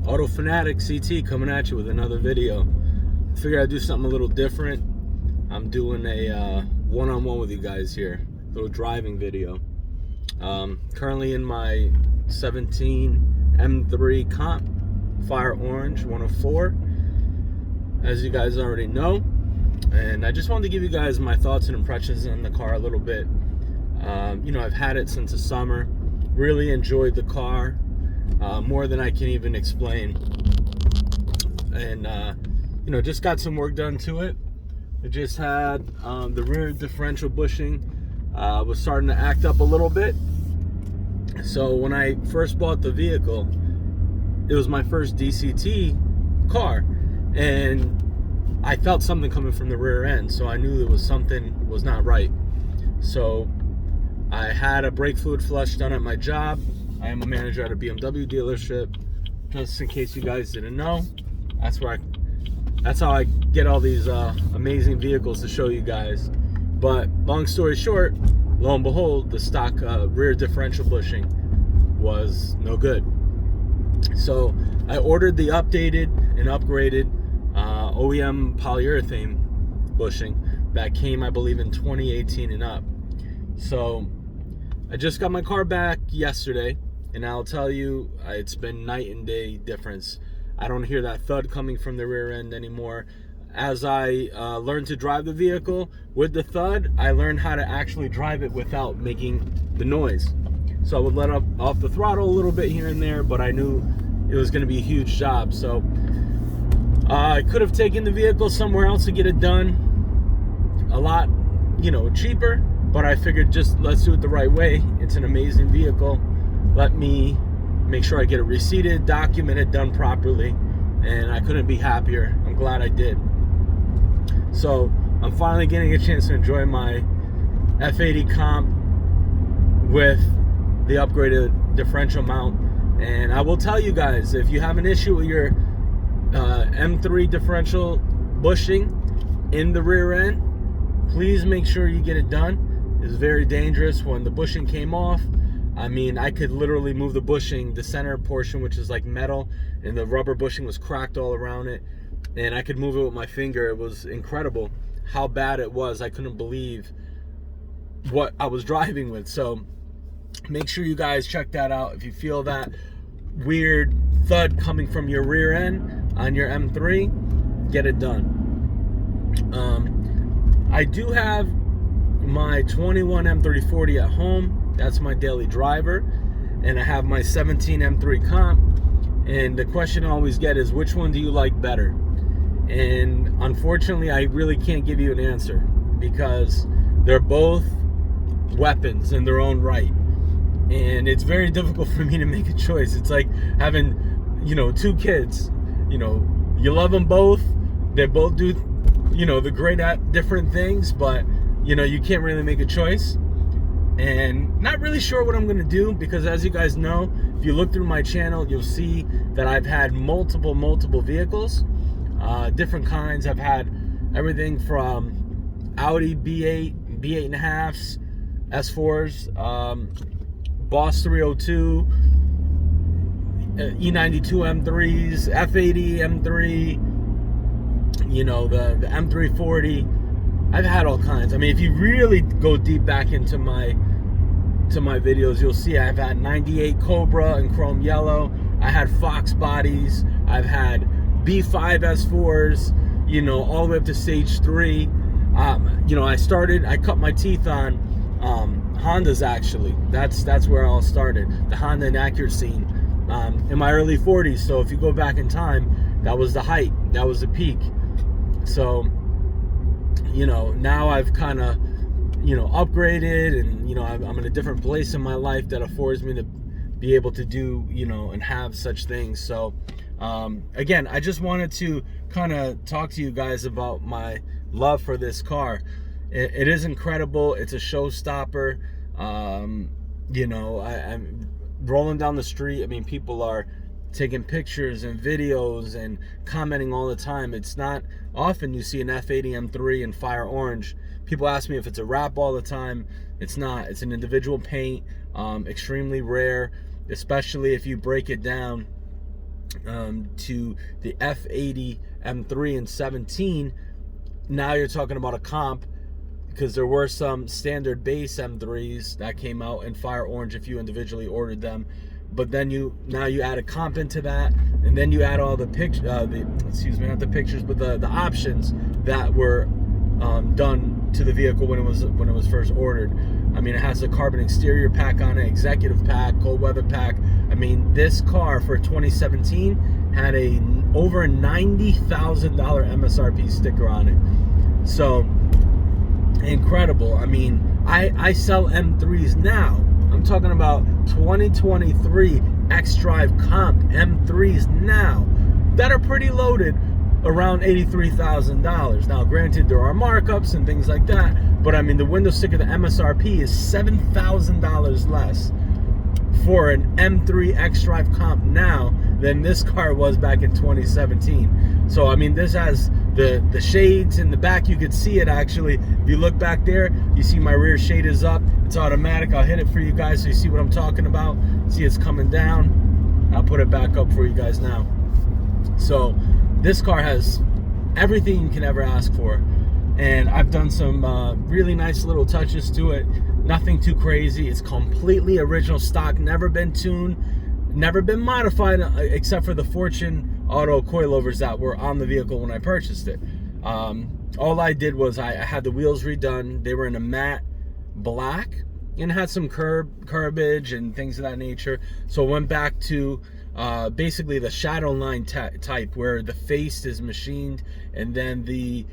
Auto Fanatic CT coming at you with another video. Figured I'd do something a little different. I'm doing a one-on-one with you guys here, little driving video. Currently in my 17 M3 Comp, Fire Orange 104, as you guys already know. And I just wanted to give you guys my thoughts and impressions on the car a little bit. I've had it since the summer. Really enjoyed the car. More than I can even explain, and just got some work done to it. I just had the rear differential bushing was starting to act up a little bit. So when I first bought the vehicle, it was my first DCT car, and I felt something coming from the rear end, so I knew there was something was not right. So I had a brake fluid flush done at my job. I am a manager at a BMW dealership. Just in case you guys didn't know, that's how I get all these amazing vehicles to show you guys. But long story short, lo and behold, the stock rear differential bushing was no good. So I ordered the updated and upgraded OEM polyurethane bushing that came, I believe, in 2018 and up. So I just got my car back yesterday, and I'll tell you, it's been night and day difference. I don't hear that thud coming from the rear end anymore. As I learned to drive the vehicle with the thud, I learned how to actually drive it without making the noise. So I would let off the throttle a little bit here and there, but I knew it was going to be a huge job. So I could have taken the vehicle somewhere else to get it done a lot, cheaper. But I figured, just let's do it the right way. It's an amazing vehicle. Let me make sure I get it receipted, documented, done properly, and I couldn't be happier. I'm glad I did. So I'm finally getting a chance to enjoy my F80 Comp with the upgraded differential mount. And I will tell you guys, if you have an issue with your M3 differential bushing in the rear end, please make sure you get it done. It's very dangerous. When the bushing came off, I mean, I could literally move the bushing, the center portion, which is like metal, and the rubber bushing was cracked all around it, and I could move it with my finger. It was incredible how bad it was. I couldn't believe what I was driving with. So make sure you guys check that out. If you feel that weird thud coming from your rear end on your M3, get it done. I do have my 21 M340 at home. That's my daily driver. And I have my 17 M3 Comp. And the question I always get is, which one do you like better? And unfortunately, I really can't give you an answer, because they're both weapons in their own right. And it's very difficult for me to make a choice. It's like having, two kids. You love them both. They both do, they're great at different things, but you can't really make a choice. And not really sure what I'm going to do, because as you guys know, if you look through my channel, you'll see that I've had multiple vehicles, different kinds. I've had everything from Audi B8, B8.5s, S4s, Boss 302, E92 M3s, F80 M3, the M340. I've had all kinds. I mean, if you really go deep back into my videos, you'll see I've had 98 Cobra in chrome yellow. I had Fox bodies. I've had B5 S4s, all the way up to stage 3. I cut my teeth on Hondas, actually. That's where it all started. The Honda and Acura scene in my early 40s. So if you go back in time, that was the height. That was the peak. So now I've kind of, upgraded, and, I'm in a different place in my life that affords me to be able to do, and have such things. So, again, I just wanted to kind of talk to you guys about my love for this car. It is incredible. It's a showstopper. I'm rolling down the street. I mean, people are taking pictures and videos and commenting all the time. It's not often you see an F80 M3 and Fire Orange. People ask me if it's a wrap all the time. It's not. It's an individual paint, extremely rare, especially if you break it down to the F80 M3 and 17. Now you're talking about a comp, because there were some standard base M3s that came out in fire orange if you individually ordered them. But then now you add a comp into that, and then you add all the not the pictures, but the options that were done to the vehicle when it was first ordered. I mean, it has a carbon exterior pack on it, executive pack, cold weather pack. I mean, this car for 2017 had over a $90,000 MSRP sticker on it. So incredible. I mean, I sell M3s now. I'm talking about 2023 X-Drive comp M3s now that are pretty loaded, around $83,000. Now, granted, there are markups and things like that, but I mean, the window sticker, the MSRP is $7,000 less for an M3 X-Drive comp now than this car was back in 2017. So I mean, this has the shades in the back. You could see it actually. If you look back there, you see my rear shade is up. It's automatic. I'll hit it for you guys so you see what I'm talking about. See, it's coming down. I'll put it back up for you guys now. So this car has everything you can ever ask for, and I've done some really nice little touches to it. Nothing too crazy. It's completely original stock, never been tuned, never been modified, except for the Fortune Auto coilovers that were on the vehicle when I purchased it. All I did was I had the wheels redone. They were in a matte black and had some curbage and things of that nature. So I went back to basically the shadow line type, where the face is machined and then the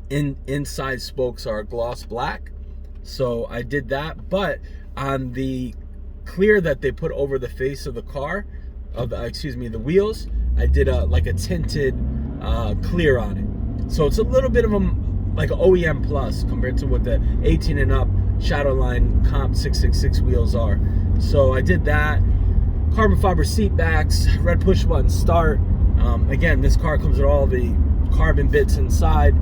inside spokes are gloss black. So I did that, but on the clear that they put over the face of the car, the wheels, I did like a tinted clear on it. So it's a little bit of like an OEM plus compared to what the 18 and up Shadowline Comp 666 wheels are. So I did that. Carbon fiber seat backs, red push button start. Again, this car comes with all the carbon bits inside.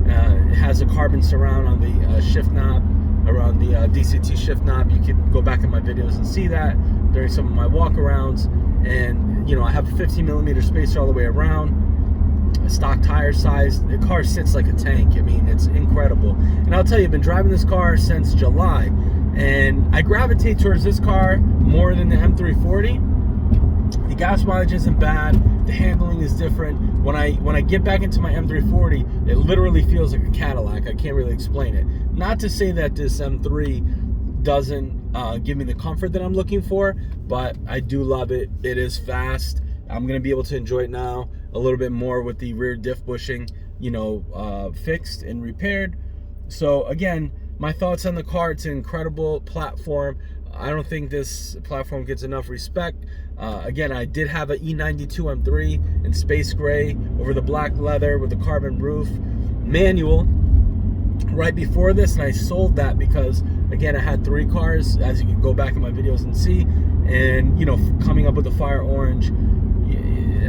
It has a carbon surround on the shift knob, around the DCT shift knob. You can go back in my videos and see that during some of my walkarounds. And you know, I have a 15mm spacer all the way around. A stock tire size. The car sits like a tank. I mean, it's incredible. And I'll tell you, I've been driving this car since July, and I gravitate towards this car more than the M340. The gas mileage isn't bad. The handling is different. When I get back into my M340, it literally feels like a Cadillac. I can't really explain it. Not to say that this M3 doesn't give me the comfort that I'm looking for, but I do love it. It is fast. I'm gonna be able to enjoy it now a little bit more with the rear diff bushing, you know, fixed and repaired. So again, my thoughts on the car: it's an incredible platform. I don't think this platform gets enough respect. Again, I did have an E92 M3 in space gray over the black leather with the carbon roof, manual, right before this, and I sold that because, again, I had 3 cars, as you can go back in my videos and see, and you know, coming up with the fire orange,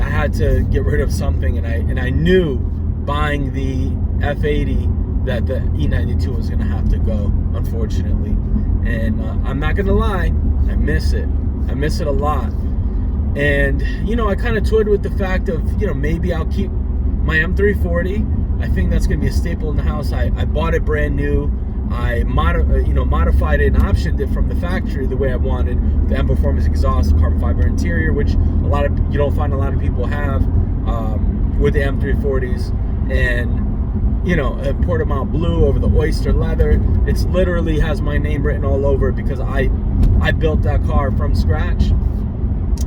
I had to get rid of something, and I knew buying the F80 that the E92 was going to have to go, unfortunately. And I'm not going to lie, I miss it. I miss it a lot. And, you know, I kind of toyed with the fact of, you know, maybe I'll keep my M340. I think that's going to be a staple in the house. I bought it brand new. I modified it and optioned it from the factory the way I wanted. The M Performance exhaust, carbon fiber interior, which you don't find a lot of people have with the M340s. And, you know, Portimao blue over the oyster leather. It's literally has my name written all over it because I built that car from scratch.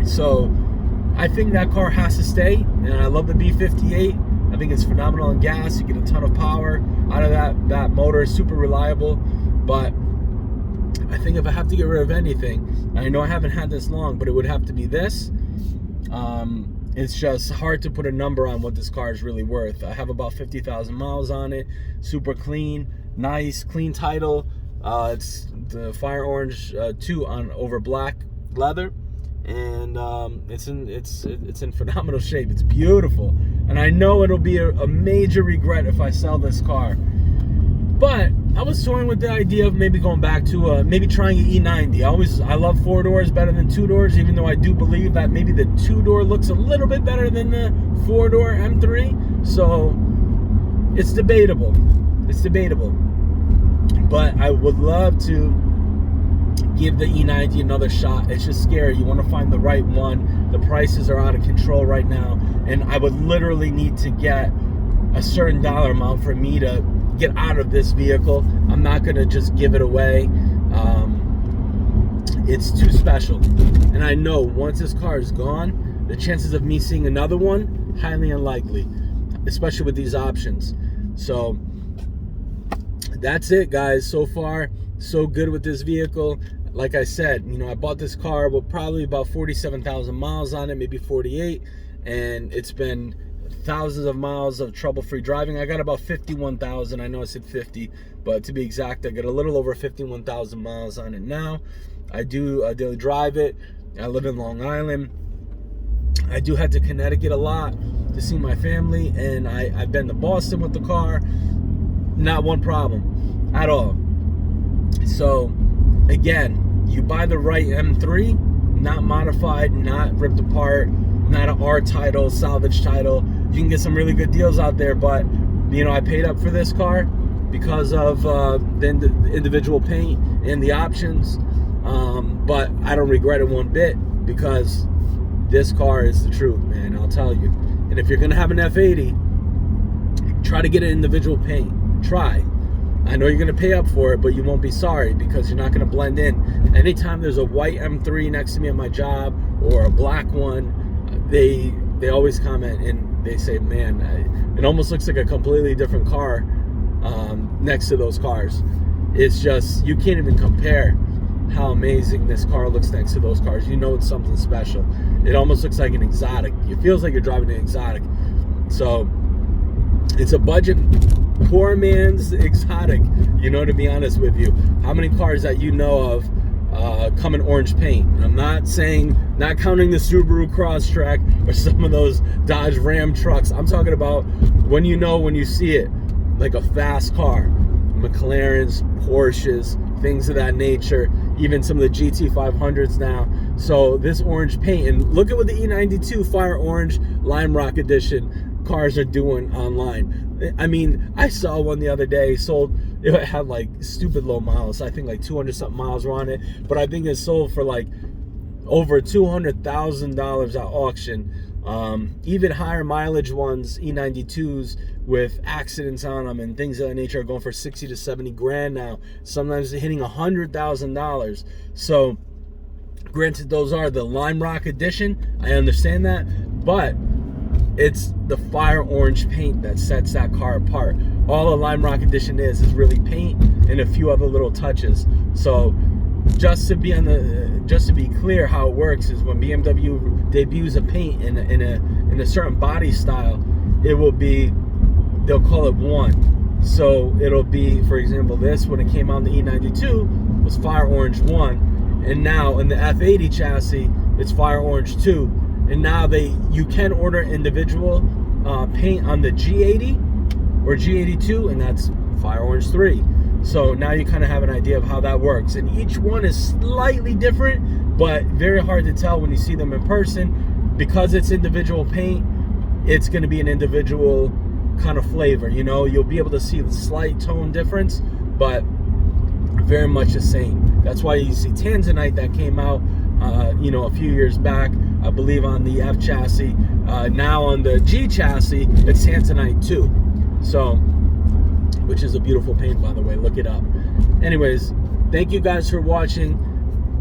So I think that car has to stay, and I love the B58. I think it's phenomenal in gas. You get a ton of power out of that motor. Super reliable. But I think if I have to get rid of anything, I know I haven't had this long, but it would have to be this. It's just hard to put a number on what this car is really worth. I have about 50,000 miles on it. Super clean, nice, clean title. It's the Fire Orange 2 on over black leather, and it's in phenomenal shape. It's beautiful, and I know it'll be a major regret if I sell this car. But I was toying with the idea of maybe going back to maybe trying an E90. I love 4 doors better than 2 doors, even though I do believe that maybe the 2 door looks a little bit better than the 4 door M3. So it's debatable. It's debatable. But I would love to give the E90 another shot. It's just scary. You want to find the right one. The prices are out of control right now, and I would literally need to get a certain dollar amount for me to get out of this vehicle. I'm not going to just give it away. It's too special, and I know once this car is gone, the chances of me seeing another one, highly unlikely, especially with these options. So that's it, guys. So far, so good with this vehicle. Like I said, you know, I bought this car with probably about 47,000 miles on it, maybe 48, and it's been thousands of miles of trouble-free driving. I got about 51,000. I know I said 50, but to be exact, I got a little over 51,000 miles on it now. I do daily drive it. I live in Long Island. I do head to Connecticut a lot to see my family, and I've been to Boston with the car. Not one problem at all. So again, you buy the right M3, not modified, not ripped apart, not an R title, salvage title. You can get some really good deals out there, but you know, I paid up for this car because of the individual paint and the options, but I don't regret it one bit, because this car is the truth, man. I'll tell you. And if you're gonna have an F80, try to get an individual paint. Try. I know you're gonna pay up for it, but you won't be sorry, because you're not gonna blend in. Anytime there's a white M3 next to me at my job or a black one, they always comment and they say, man, it almost looks like a completely different car next to those cars. It's just, you can't even compare how amazing this car looks next to those cars. You know it's something special. It almost looks like an exotic. It feels like you're driving an exotic. So it's a budget, poor man's exotic, you know, to be honest with you. How many cars that you know of come in orange paint? I'm not counting the Subaru Crosstrek or some of those Dodge Ram trucks. I'm talking about when you see it, like a fast car, McLarens, Porsches, things of that nature, even some of the GT500s now. So this orange paint, and look at what the E92 Fire Orange Lime Rock Edition cars are doing online. I mean, I saw one the other day sold. It had like stupid low miles. I think like 200 something miles were on it, but I think it sold for like over $200,000 at auction. Even higher mileage ones, E92s with accidents on them and things of that nature, are going for 60 to 70 grand now. Sometimes hitting $100,000. So granted, those are the Lime Rock Edition. I understand that, but it's the fire orange paint that sets that car apart. All a Lime Rock Edition is really paint and a few other little touches. So just to be clear, how it works is when BMW debuts a paint in a certain body style, it will be, they'll call it 1. So it'll be, for example, this, when it came out in the E92, was Fire Orange 1, and now in the F80 chassis, it's Fire Orange 2, and now you can order individual paint on the G80 or G82, and that's Fire Orange 3. So now you kind of have an idea of how that works, and each one is slightly different, but very hard to tell when you see them in person. Because it's individual paint, it's going to be an individual kind of flavor, you know. You'll be able to see the slight tone difference, but very much the same. That's why you see Tanzanite that came out you know, a few years back, I believe, on the F chassis. Now on the G chassis, it's Tanzanite 2. So, which is a beautiful paint, by the way. Look it up. Anyways, thank you guys for watching.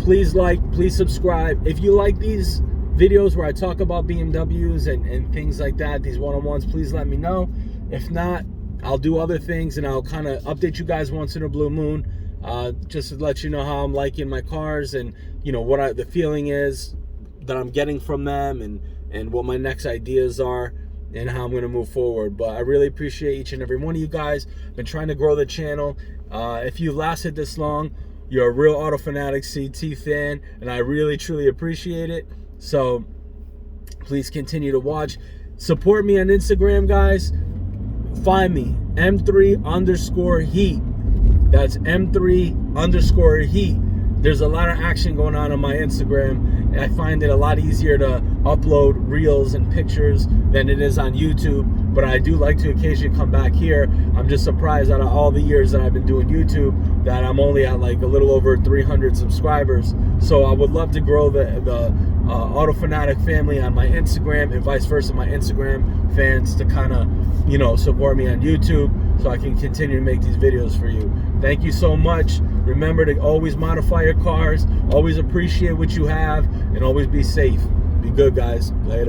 Please like, please subscribe. If you like these videos where I talk about BMWs and things like that, these one-on-ones, please let me know. If not, I'll do other things, and I'll kind of update you guys once in a blue moon, just to let you know how I'm liking my cars, and you know what the feeling is that I'm getting from them, and what my next ideas are, and how I'm going to move forward. But I really appreciate each and every one of you guys. I've been trying to grow the channel. If you lasted this long, you're a real Auto Fanatic CT fan, and I really truly appreciate it. So please continue to watch. Support me on Instagram, guys. Find me, M3_heat. That's M3_heat. There's a lot of action going on my Instagram. I find it a lot easier to upload reels and pictures than it is on YouTube, but I do like to occasionally come back here. I'm just surprised out of all the years that I've been doing YouTube that I'm only at like a little over 300 subscribers. So I would love to grow the Auto Fanatic family on my Instagram, and vice versa, my Instagram fans to kind of, you know, support me on YouTube so I can continue to make these videos for you. Thank you so much. Remember to always modify your cars, always appreciate what you have, and always be safe. Be good, guys. Later.